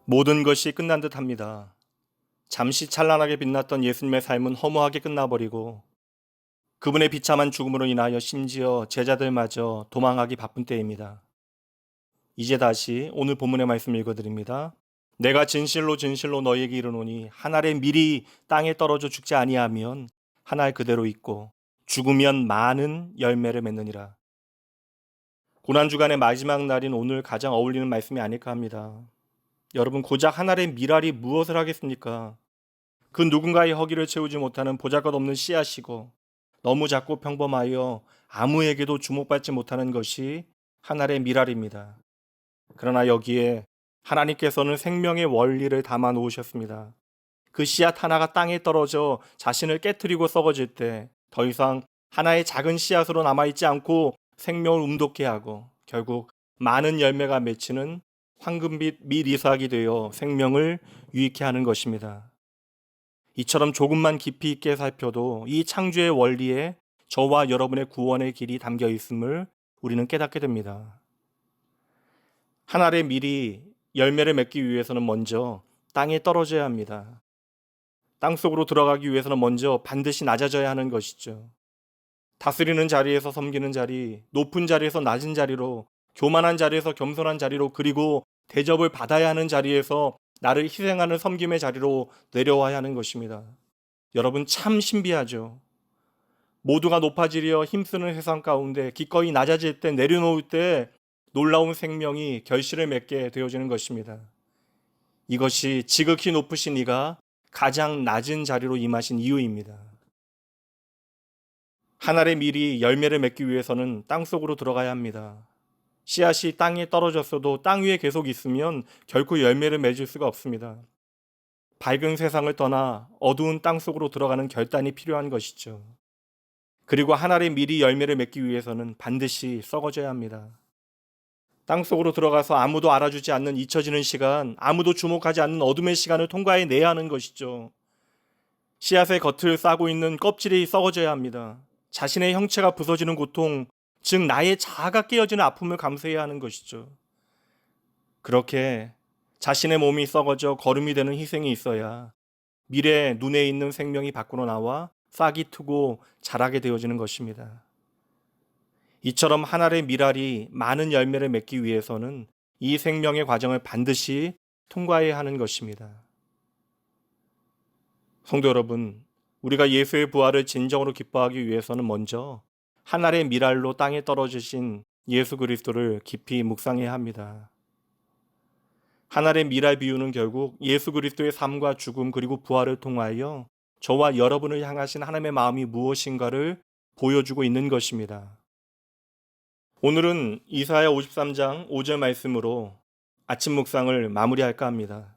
모든 것이 끝난 듯 합니다. 잠시 찬란하게 빛났던 예수님의 삶은 허무하게 끝나버리고 그분의 비참한 죽음으로 인하여 심지어 제자들마저 도망하기 바쁜 때입니다. 이제 다시 오늘 본문의 말씀 읽어드립니다. 내가 진실로 진실로 너희에게 이르노니 한 알의 밀이 땅에 떨어져 죽지 아니하면 한 알 그대로 있고 죽으면 많은 열매를 맺느니라. 고난주간의 마지막 날인 오늘 가장 어울리는 말씀이 아닐까 합니다. 여러분, 고작 한 알의 밀알이 무엇을 하겠습니까? 그 누군가의 허기를 채우지 못하는 보잘것없는 씨앗이고 너무 작고 평범하여 아무에게도 주목받지 못하는 것이 한 알의 밀알입니다. 그러나 여기에 하나님께서는 생명의 원리를 담아 놓으셨습니다. 그 씨앗 하나가 땅에 떨어져 자신을 깨트리고 썩어질 때 더 이상 하나의 작은 씨앗으로 남아있지 않고 생명을 움돋게 하고 결국 많은 열매가 맺히는 황금빛 밀 이삭이 되어 생명을 유익케 하는 것입니다. 이처럼 조금만 깊이 있게 살펴도 이 창조의 원리에 저와 여러분의 구원의 길이 담겨 있음을 우리는 깨닫게 됩니다. 한 알의 밀이 열매를 맺기 위해서는 먼저 땅에 떨어져야 합니다. 땅 속으로 들어가기 위해서는 먼저 반드시 낮아져야 하는 것이죠. 다스리는 자리에서 섬기는 자리, 높은 자리에서 낮은 자리로, 교만한 자리에서 겸손한 자리로, 그리고 대접을 받아야 하는 자리에서 나를 희생하는 섬김의 자리로 내려와야 하는 것입니다. 여러분, 참 신비하죠. 모두가 높아지려 힘쓰는 세상 가운데 기꺼이 낮아질 때, 내려놓을 때 놀라운 생명이 결실을 맺게 되어지는 것입니다. 이것이 지극히 높으신 이가 가장 낮은 자리로 임하신 이유입니다. 한 알의 밀이 열매를 맺기 위해서는 땅 속으로 들어가야 합니다. 씨앗이 땅에 떨어졌어도 땅 위에 계속 있으면 결코 열매를 맺을 수가 없습니다. 밝은 세상을 떠나 어두운 땅 속으로 들어가는 결단이 필요한 것이죠. 그리고 한 알의 밀이 열매를 맺기 위해서는 반드시 썩어져야 합니다. 땅 속으로 들어가서 아무도 알아주지 않는 잊혀지는 시간, 아무도 주목하지 않는 어둠의 시간을 통과해내야 하는 것이죠. 씨앗의 겉을 싸고 있는 껍질이 썩어져야 합니다. 자신의 형체가 부서지는 고통, 즉 나의 자아가 깨어지는 아픔을 감수해야 하는 것이죠. 그렇게 자신의 몸이 썩어져 거름이 되는 희생이 있어야 미래 눈에 있는 생명이 밖으로 나와 싹이 트고 자라게 되어지는 것입니다. 이처럼 한 알의 밀알이 많은 열매를 맺기 위해서는 이 생명의 과정을 반드시 통과해야 하는 것입니다. 성도 여러분, 우리가 예수의 부활을 진정으로 기뻐하기 위해서는 먼저 한 알의 밀알로 땅에 떨어지신 예수 그리스도를 깊이 묵상해야 합니다. 한 알의 밀알 비유는 결국 예수 그리스도의 삶과 죽음 그리고 부활을 통하여 저와 여러분을 향하신 하나님의 마음이 무엇인가를 보여주고 있는 것입니다. 오늘은 이사야 53장 5절 말씀으로 아침 묵상을 마무리할까 합니다.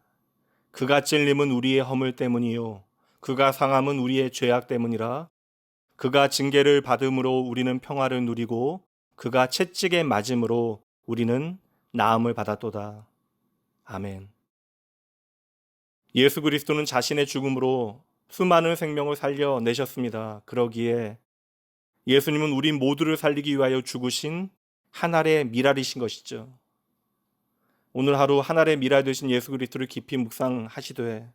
그가 찔림은 우리의 허물 때문이요 그가 상함은 우리의 죄악 때문이라. 그가 징계를 받음으로 우리는 평화를 누리고 그가 채찍에 맞음으로 우리는 나음을 받았도다. 아멘. 예수 그리스도는 자신의 죽음으로 수많은 생명을 살려내셨습니다. 그러기에 예수님은 우리 모두를 살리기 위하여 죽으신 한 알의 밀알이신 것이죠. 오늘 하루 한 알의 밀알 되신 예수 그리스도를 깊이 묵상하시되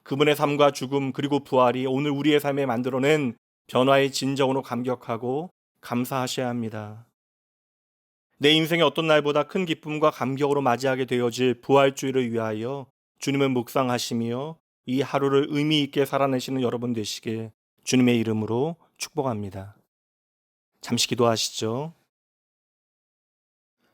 그분의 삶과 죽음 그리고 부활이 오늘 우리의 삶에 만들어낸 변화의 진정으로 감격하고 감사하셔야 합니다. 내 인생의 어떤 날보다 큰 기쁨과 감격으로 맞이하게 되어질 부활주의를 위하여 주님을 묵상하시며 이 하루를 의미 있게 살아내시는 여러분 되시길 주님의 이름으로 축복합니다. 잠시 기도하시죠.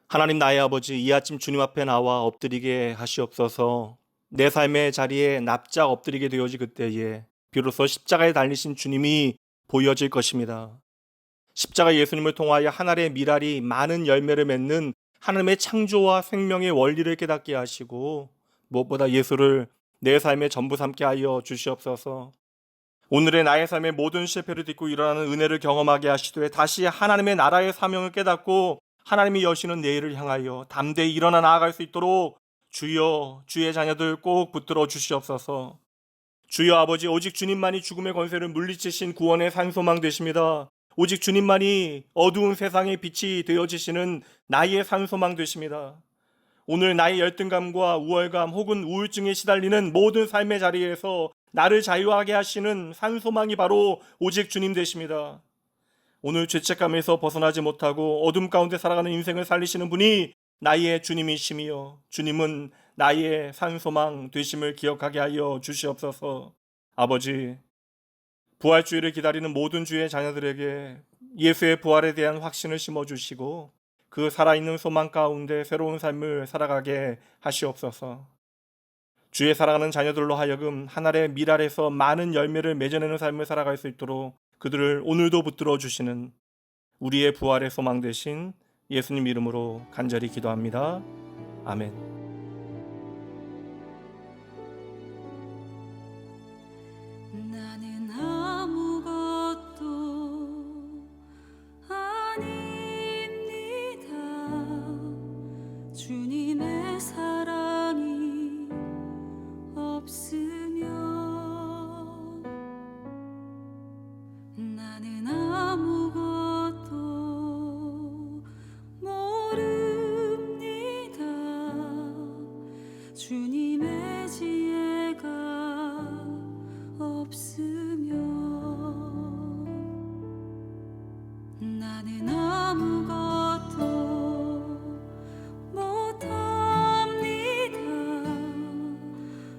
하나님 나의 아버지, 이 아침 주님 앞에 나와 엎드리게 하시옵소서. 내 삶의 자리에 납작 엎드리게 되어질 그때에 비로소 십자가에 달리신 주님이 보여질 것입니다. 십자가 예수님을 통하여 한 알의 밀알이 많은 열매를 맺는 하나님의 창조와 생명의 원리를 깨닫게 하시고 무엇보다 예수를 내 삶의 전부 삼게 하여 주시옵소서. 오늘의 나의 삶의 모든 실패를 딛고 일어나는 은혜를 경험하게 하시되 다시 하나님의 나라의 사명을 깨닫고 하나님이 여시는 내일을 향하여 담대히 일어나 나아갈 수 있도록 주여 주의 자녀들 꼭 붙들어 주시옵소서. 주여 아버지, 오직 주님만이 죽음의 권세를 물리치신 구원의 산소망 되십니다. 오직 주님만이 어두운 세상의 빛이 되어지시는 나의 산소망 되십니다. 오늘 나의 열등감과 우월감 혹은 우울증에 시달리는 모든 삶의 자리에서 나를 자유하게 하시는 산소망이 바로 오직 주님 되십니다. 오늘 죄책감에서 벗어나지 못하고 어둠 가운데 살아가는 인생을 살리시는 분이 나의 주님이시며 주님은 나의 산소망 되심을 기억하게 하여 주시옵소서. 아버지, 부활주의를 기다리는 모든 주의 자녀들에게 예수의 부활에 대한 확신을 심어주시고 그 살아있는 소망 가운데 새로운 삶을 살아가게 하시옵소서. 주의 사랑하는 자녀들로 하여금 하늘의 밀알에서 많은 열매를 맺어내는 삶을 살아갈 수 있도록 그들을 오늘도 붙들어 주시는 우리의 부활의 소망 되신 예수님 이름으로 간절히 기도합니다. 아멘. 나는 아무것도 아닙니다. 주님의 사랑이 없으면 나는 아무것도 모릅니다. 주님의 지혜가 없으면 나는 아무것도 못합니다.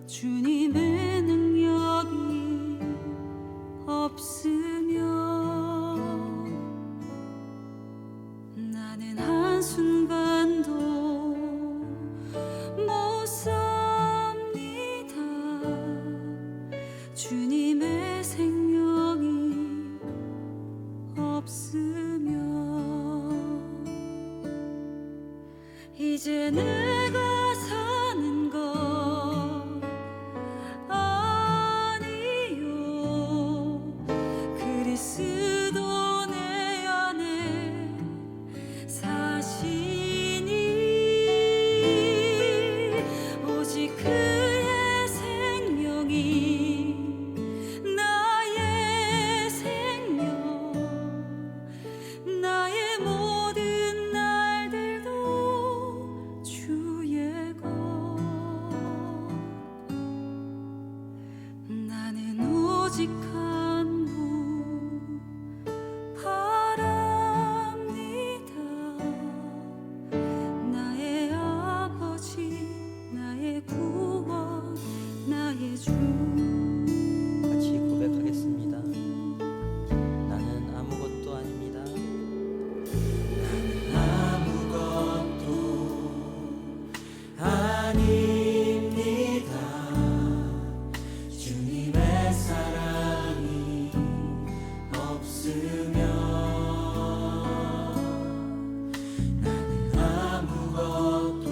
주님의 능력이 없으면 나는 한순간도 못 삽니다. 주님의 생명이 없으면 이제 내가 사는 것 아니요 그리스도 내 안에 사시니 오직 그의 생명이 나의 생명 나의 모든 날들도 주의 것 나는 오직 한 분 바랍니다. 나의 아버지 나의 구원 나의 주 같이 고백하겠습니다. 나는 아무것도 아닙니다. 아닙니다. 주님의 사랑이 없으면 나는 아무것도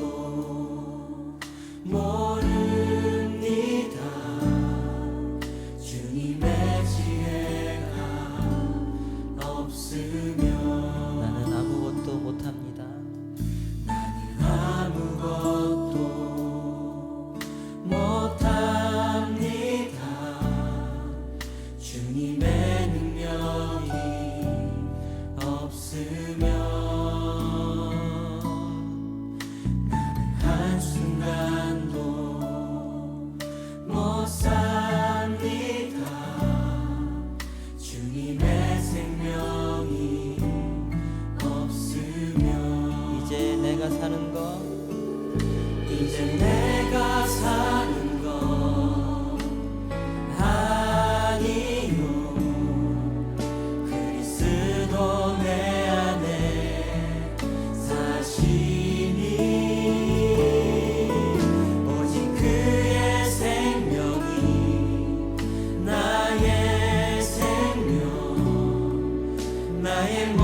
모릅니다. 주님의 지혜가 없으면 나는 아무것도 못합니다. 아무것도 못합니다. 주님의 능력이 없으면 나는 한순간도 못 삽니다. 주님의 생명이 없으면 이제 내가 사는 것 이제 내가 사는 것 아니요 그리스도 내 안에 사시니 오직 그의 생명이 나의 생명 나의